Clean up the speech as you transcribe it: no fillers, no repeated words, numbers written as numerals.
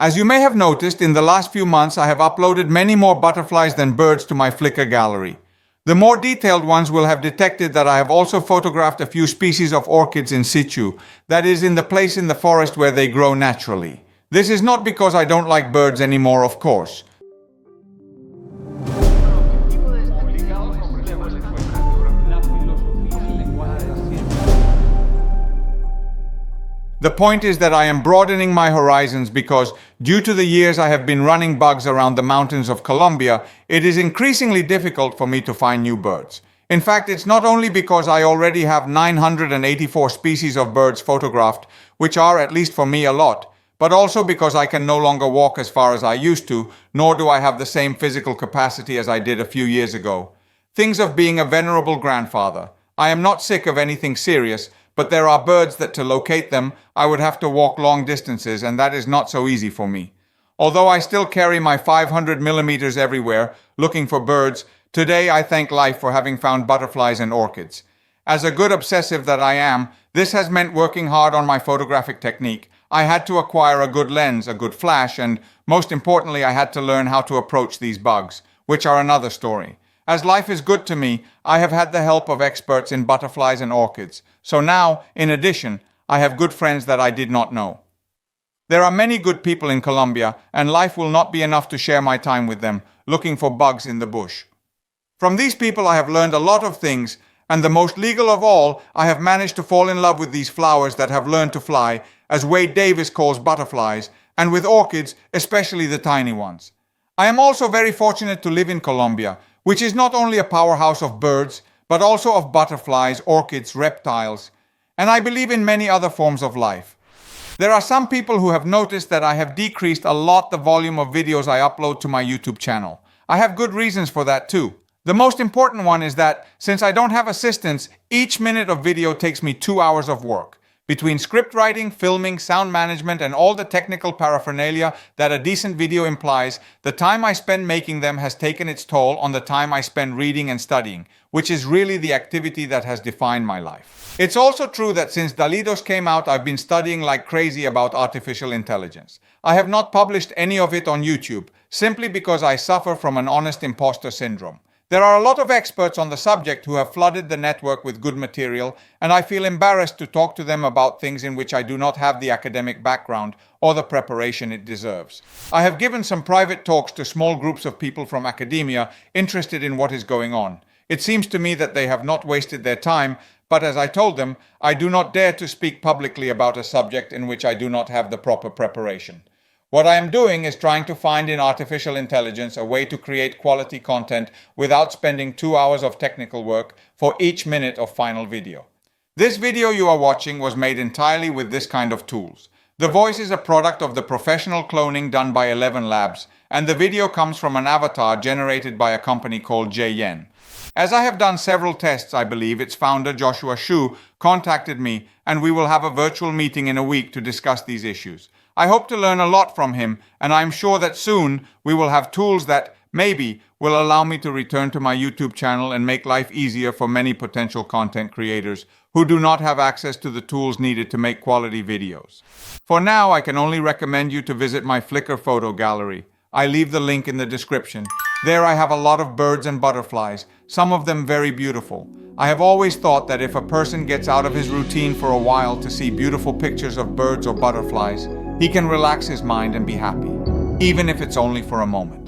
As you may have noticed, in the last few months I have uploaded many more butterflies than birds to my Flickr gallery. The more detailed ones will have detected that I have also photographed a few species of orchids in situ, that is, in the place in the forest where they grow naturally. This is not because I don't like birds anymore, of course. The point is that I am broadening my horizons because, due to the years I have been running bugs around the mountains of Colombia, it is increasingly difficult for me to find new birds. In fact, it's not only because I already have 984 species of birds photographed, which are, at least for me, a lot, but also because I can no longer walk as far as I used to, nor do I have the same physical capacity as I did a few years ago. Things of being a venerable grandfather. I am not sick of anything serious, but there are birds that to locate them, I would have to walk long distances, and that is not so easy for me. Although I still carry my 500 millimeters everywhere, looking for birds, today I thank life for having found butterflies and orchids. As a good obsessive that I am, this has meant working hard on my photographic technique. I had to acquire a good lens, a good flash, and most importantly, I had to learn how to approach these bugs, which are another story. As life is good to me, I have had the help of experts in butterflies and orchids. So now, in addition, I have good friends that I did not know. There are many good people in Colombia, and life will not be enough to share my time with them, looking for bugs in the bush. From these people I have learned a lot of things, and the most legal of all, I have managed to fall in love with these flowers that have learned to fly, as Wade Davis calls butterflies, and with orchids, especially the tiny ones. I am also very fortunate to live in Colombia, which is not only a powerhouse of birds, but also of butterflies, orchids, reptiles, and I believe in many other forms of life. There are some people who have noticed that I have decreased a lot the volume of videos I upload to my YouTube channel. I have good reasons for that too. The most important one is that, since I don't have assistants, each minute of video takes me 2 hours of work. Between script writing, filming, sound management, and all the technical paraphernalia that a decent video implies, the time I spend making them has taken its toll on the time I spend reading and studying, which is really the activity that has defined my life. It's also true that since Dalidos came out, I've been studying like crazy about artificial intelligence. I have not published any of it on YouTube, simply because I suffer from an honest imposter syndrome. There are a lot of experts on the subject who have flooded the network with good material, and I feel embarrassed to talk to them about things in which I do not have the academic background or the preparation it deserves. I have given some private talks to small groups of people from academia interested in what is going on. It seems to me that they have not wasted their time, but as I told them, I do not dare to speak publicly about a subject in which I do not have the proper preparation. What I am doing is trying to find in artificial intelligence a way to create quality content without spending 2 hours of technical work for each minute of final video. This video you are watching was made entirely with this kind of tools. The voice is a product of the professional cloning done by ElevenLabs, and the video comes from an avatar generated by a company called HeyGen. As I have done several tests, I believe its founder, Joshua Shu, contacted me, and we will have a virtual meeting in a week to discuss these issues. I hope to learn a lot from him, and I'm sure that soon we will have tools that, maybe, will allow me to return to my YouTube channel and make life easier for many potential content creators who do not have access to the tools needed to make quality videos. For now, I can only recommend you to visit my Flickr photo gallery. I leave the link in the description. There I have a lot of birds and butterflies, some of them very beautiful. I have always thought that if a person gets out of his routine for a while to see beautiful pictures of birds or butterflies, he can relax his mind and be happy, even if it's only for a moment.